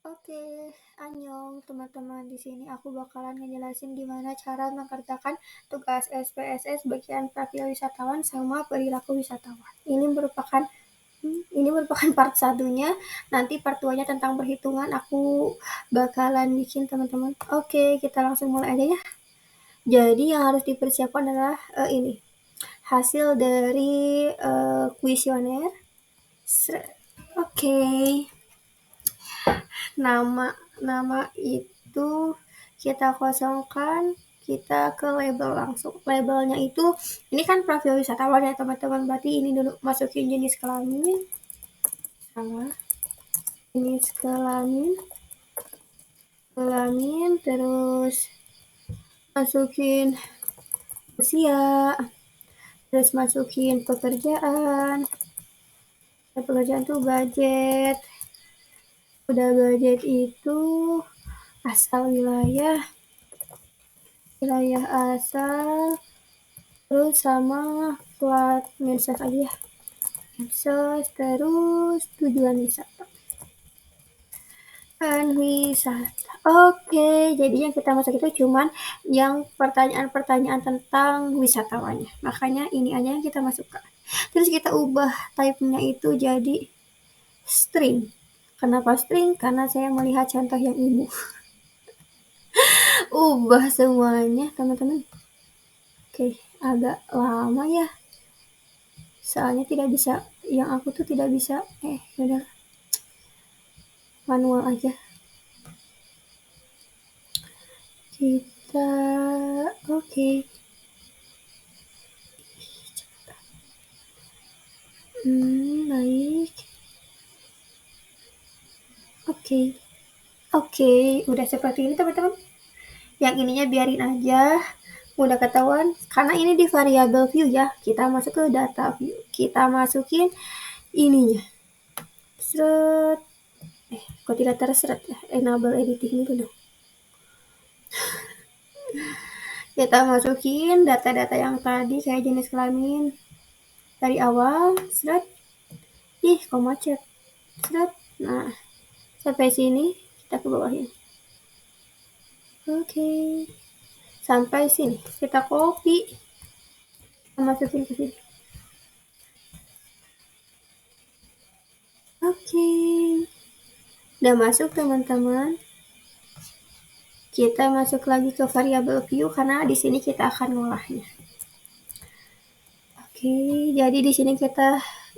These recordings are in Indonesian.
Oke, annyeong teman-teman. Di sini aku bakalan ngejelasin gimana cara mengerjakan tugas SPSS bagian profil wisatawan sama perilaku wisatawan. Ini merupakan part satunya. Nanti part 2-nya tentang perhitungan aku bakalan bikin teman-teman. Oke, kita langsung mulai aja ya. Jadi yang harus dipersiapkan adalah ini hasil dari kuesioner. Oke. Nama itu kita kosongkan, kita ke label langsung. Labelnya itu, ini kan profil wisatawan ya teman-teman, berarti ini dulu masukin jenis kelamin, sama jenis kelamin, terus masukin usia, terus masukin pekerjaan tuh budget. Udah budget itu asal wilayah asal, terus sama plat medsos aja ya. Medsos, terus tujuan wisata. Wisata. Oke, jadi yang kita masuk itu cuman yang pertanyaan-pertanyaan tentang wisatawannya. Makanya ini aja yang kita masukkan. Terus kita ubah type-nya itu jadi string. Kenapa string? Karena saya melihat contoh yang ibu. Ubah semuanya, teman-teman. Oke, agak lama ya. Soalnya tidak bisa, yang aku tuh tidak bisa. Udah manual aja. Kita oke. Baik. Oke, udah seperti ini teman-teman. Yang ininya biarin aja, udah ketahuan. Karena ini di variable view ya, kita masuk ke data view. Kita masukin ininya. Seret. Kok tidak terseret ya? Enable editing itu dong. Kita masukin data-data yang tadi kayak jenis kelamin dari awal. Seret. Kok macet. Seret. Nah, sampai sini kita ke bawahin. Oke. Sampai sini kita copy, kita masukin ke sini. Oke. Udah masuk teman-teman. Kita masuk lagi ke variable view karena di sini kita akan ngolahnya. Oke, jadi di sini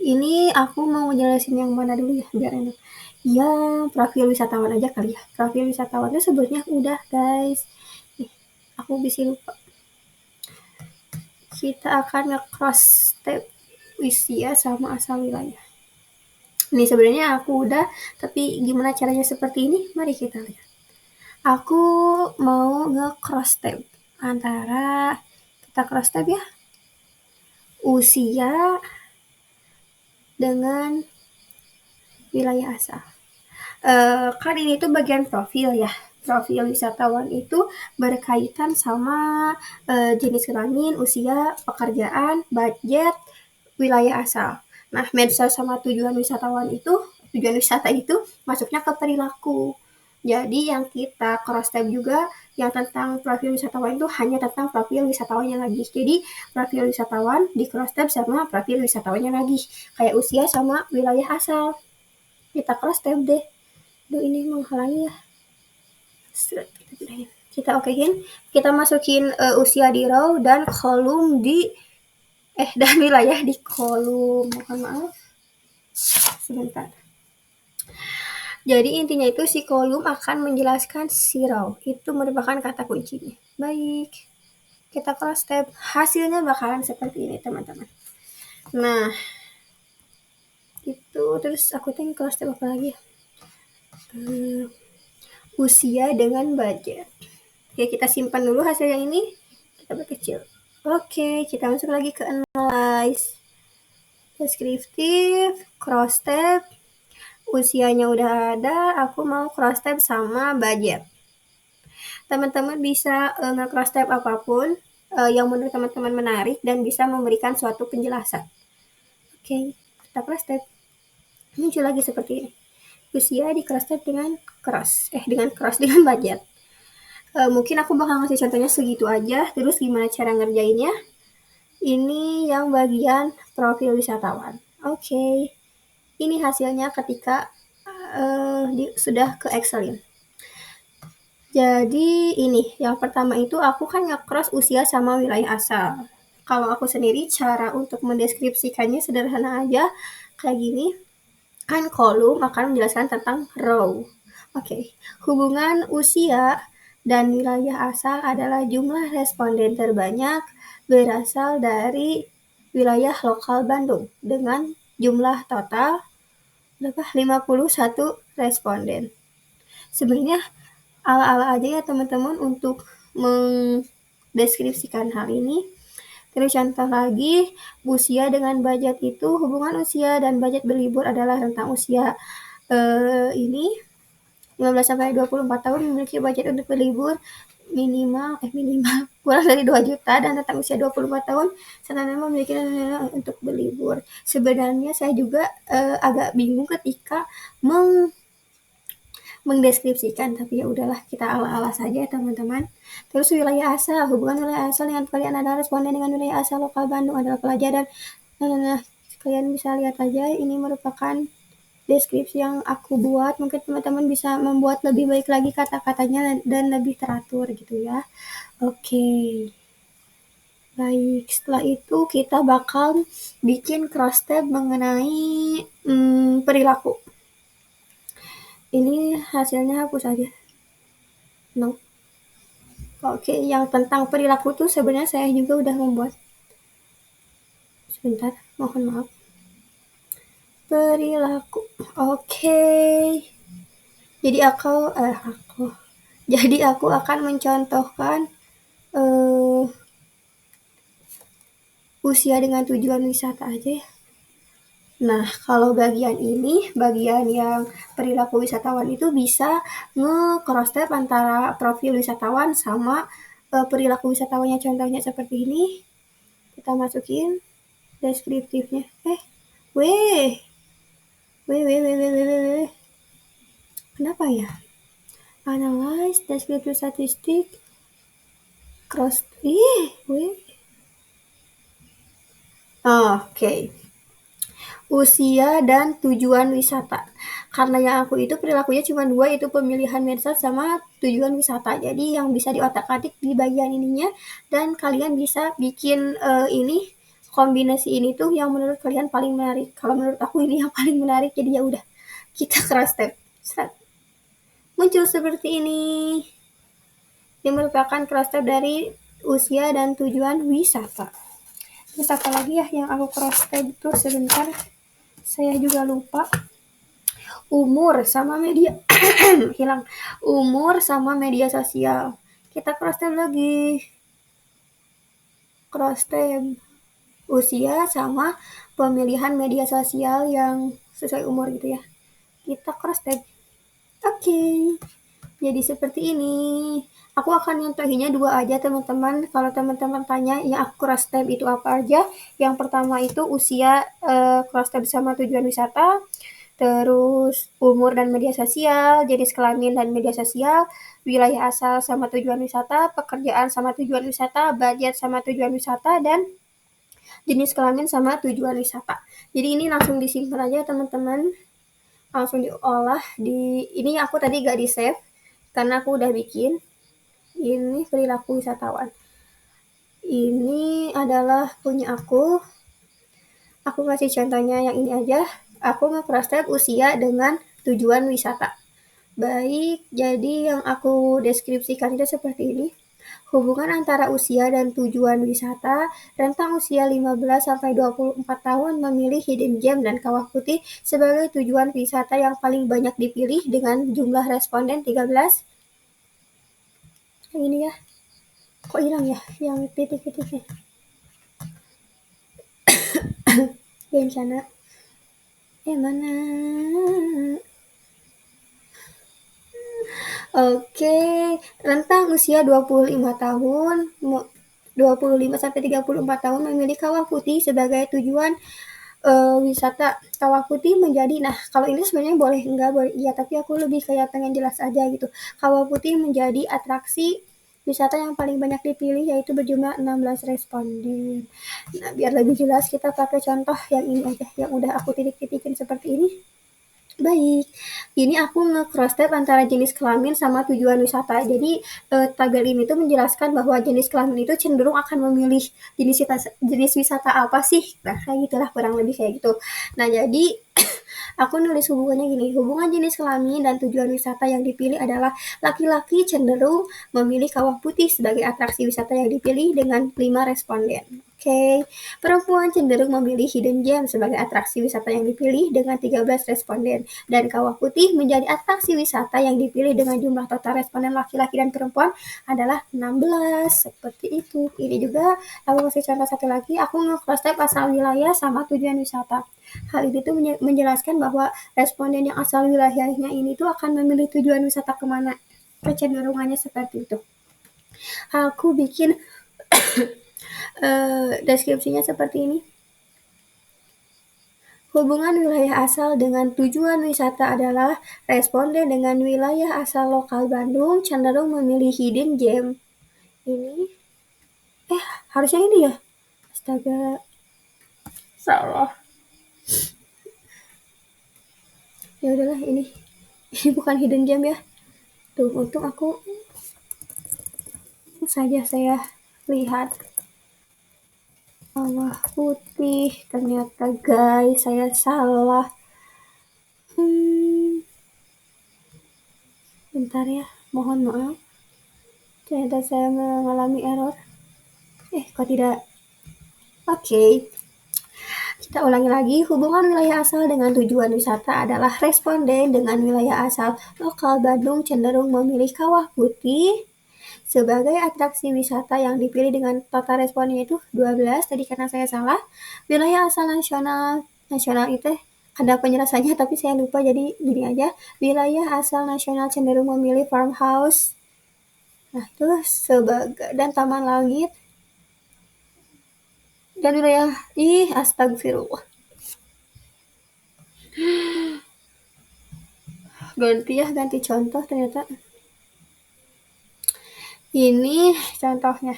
ini aku mau jelasin yang mana dulu ya biar enak. Ya, profil wisatawan aja kali ya. Profil wisatawannya sebetulnya udah guys. Aku bisa lupa. Kita akan nge-cross tab usia sama asal wilayah. Ini sebenarnya aku udah, tapi gimana caranya seperti ini? Mari kita lihat. Aku mau nge-cross tab antara, kita cross tab ya, usia dengan wilayah asal. Kan ini tuh bagian profil ya. Profil wisatawan itu berkaitan sama jenis kelamin, usia, pekerjaan, budget, wilayah asal. Nah, medsos sama tujuan wisata itu masuknya ke perilaku. Jadi yang kita cross tab juga yang tentang profil wisatawan itu hanya tentang profil wisatawannya lagi. Jadi profil wisatawan di cross tab sama profil wisatawannya lagi. Kayak usia sama wilayah asal. Kita cross tab deh. Aduh, ini menghalangi ya. Kita okein. Kita masukin usia di row dan kolom dan wilayah di kolom. Mohon maaf. Sebentar. Jadi intinya itu si kolom akan menjelaskan si row. Itu merupakan kata kuncinya. Baik. Kita cross tab. Hasilnya bakalan seperti ini teman-teman. Nah, itu terus aku tinggal cross tab apa lagi? Usia dengan budget. Oke, kita simpan dulu hasil yang ini. Kita berkecil. Oke, kita masuk lagi ke analyze. Deskriptif, cross tab. Usianya udah ada, aku mau cross tab sama budget. Teman-teman bisa nge-cross tab apapun yang menurut teman-teman menarik dan bisa memberikan suatu penjelasan. Oke, kita cross tab. Muncul lagi seperti ini. usia di cross tab dengan dengan budget. Mungkin aku bakal ngasih contohnya segitu aja, terus gimana cara ngerjainnya. Ini yang bagian profil wisatawan. Oke, ini hasilnya ketika sudah ke Excelin. Jadi ini, yang pertama itu aku kan nge-cross usia sama wilayah asal. Kalau aku sendiri cara untuk mendeskripsikannya sederhana aja, kayak gini. Kan kolom akan menjelaskan tentang row. Oke, hubungan usia dan wilayah asal adalah jumlah responden terbanyak berasal dari wilayah lokal Bandung dengan jumlah total berapa? 51 responden. Sebenarnya ala-ala aja ya teman-teman untuk mendeskripsikan hal ini. Terus contoh lagi, usia dengan budget itu hubungan usia dan budget berlibur adalah rentang usia ini 15 sampai 24 tahun memiliki budget untuk berlibur minimal kurang dari 2 juta dan rentang usia 24 tahun sebenarnya memiliki untuk berlibur. Sebenarnya saya juga agak bingung ketika mendeskripsikan, tapi ya udahlah kita ala-ala saja ya teman-teman. Terus wilayah asal, hubungan wilayah asal dengan kalian adalah responden dengan wilayah asal lokal Bandung adalah pelajar dan kalian bisa lihat aja ini merupakan deskripsi yang aku buat. Mungkin teman-teman bisa membuat lebih baik lagi kata-katanya dan lebih teratur gitu ya. Oke. Baik, setelah itu kita bakal bikin cross tab mengenai perilaku. Ini hasilnya hapus aja. No. Oke, yang tentang perilaku tuh sebenarnya saya juga udah membuat. Sebentar, mohon maaf. Perilaku. Oke. Jadi aku akan mencontohkan usia dengan tujuan wisata aja ya. Nah, kalau bagian ini, bagian yang perilaku wisatawan itu bisa nge-cross tab antara profil wisatawan sama perilaku wisatawannya. Contohnya seperti ini. Kita masukin deskriptifnya. Weh. Kenapa ya? Analyze deskriptif statistik. Cross. Oke. Usia dan tujuan wisata. Karena yang aku itu perilakunya cuma 2, itu pemilihan medsos sama tujuan wisata. Jadi yang bisa diotak-atik di bagian ininya dan kalian bisa bikin ini kombinasi ini tuh yang menurut kalian paling menarik. Kalau menurut aku ini yang paling menarik, jadi ya udah kita cross tab. Muncul seperti ini. Ini merupakan cross tab dari usia dan tujuan wisata. Terus apa lagi ya yang aku cross tab itu sebentar. Saya juga lupa. Umur sama media hilang. Umur sama media sosial. Kita cross tab lagi. Cross tab usia sama pemilihan media sosial yang sesuai umur gitu ya. Kita cross tab. Oke. Jadi seperti ini. Aku akan nyontohinnya 2 aja teman-teman. Kalau teman-teman tanya yang aku cross tab itu apa aja. Yang pertama itu usia cross tab sama tujuan wisata. Terus umur dan media sosial, jenis kelamin dan media sosial, wilayah asal sama tujuan wisata, pekerjaan sama tujuan wisata, budget sama tujuan wisata, dan jenis kelamin sama tujuan wisata. Jadi ini langsung disimpan aja teman-teman. Langsung diolah. Ini aku tadi gak di save karena aku udah bikin. Ini perilaku wisatawan. Ini adalah punya aku. Aku kasih contohnya yang ini aja. Aku nge-cross tab usia dengan tujuan wisata. Baik, jadi yang aku deskripsikan itu seperti ini. Hubungan antara usia dan tujuan wisata, rentang usia 15 sampai 24 tahun memilih Hidden Gem dan Kawah Putih sebagai tujuan wisata yang paling banyak dipilih dengan jumlah responden 13. Yang ini ya. Kok hilang ya yang titik-titiknya? Bencana. Mana? Oke, rentang usia 25 tahun, 25 sampai 34 tahun memilih Kawah Putih sebagai tujuan wisata Kawah Putih menjadi, nah kalau ini sebenarnya boleh enggak, boleh iya, tapi aku lebih kayak pengen jelas aja gitu. Kawah Putih menjadi atraksi wisata yang paling banyak dipilih, yaitu berjumlah 16 responden. Nah, biar lebih jelas kita pakai contoh yang ini aja, yang udah aku titik-titikin seperti ini. Baik, ini aku nge-cross tab antara jenis kelamin sama tujuan wisata. Jadi tagar ini tuh menjelaskan bahwa jenis kelamin itu cenderung akan memilih jenis wisata apa sih. Nah, kayak gitulah, kurang lebih kayak gitu. Nah, jadi aku nulis hubungannya gini, hubungan jenis kelamin dan tujuan wisata yang dipilih adalah laki-laki cenderung memilih Kawah Putih sebagai atraksi wisata yang dipilih dengan 5 responden. Oke, perempuan cenderung memilih Hidden Gem sebagai atraksi wisata yang dipilih dengan 13 responden. Dan Kawah Putih menjadi atraksi wisata yang dipilih dengan jumlah total responden laki-laki dan perempuan adalah 16. Seperti itu. Ini juga aku kasih contoh satu lagi, aku nge-cross tab asal wilayah sama tujuan wisata. Hal ini tuh menjelaskan bahwa responden yang asal wilayahnya ini tuh akan memilih tujuan wisata kemana. Kecenderungannya seperti itu. Aku bikin deskripsinya seperti ini. Hubungan wilayah asal dengan tujuan wisata adalah responden dengan wilayah asal lokal Bandung cenderung memilih Hidden Gem. Ini, harusnya ini ya? Astaga, salah. Ya udahlah, ini bukan Hidden Gem ya. Tuh, untung aku saja saya lihat. Kawah Putih, ternyata guys, saya salah. Bentar ya, mohon maaf. Ternyata saya mengalami error. Kok tidak? Oke. Kita ulangi lagi, hubungan wilayah asal dengan tujuan wisata adalah responden dengan wilayah asal lokal Bandung cenderung memilih Kawah Putih sebagai atraksi wisata yang dipilih dengan total responnya itu 12, tadi karena saya salah. Wilayah asal nasional itu ada penjelasannya tapi saya lupa, jadi gini aja. Wilayah asal nasional cenderung memilih farmhouse. Nah, itu sebagai dan taman langit. Dan wilayah astagfirullah. Ganti contoh ternyata. Ini contohnya.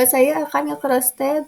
Saya akan nge-cross tab.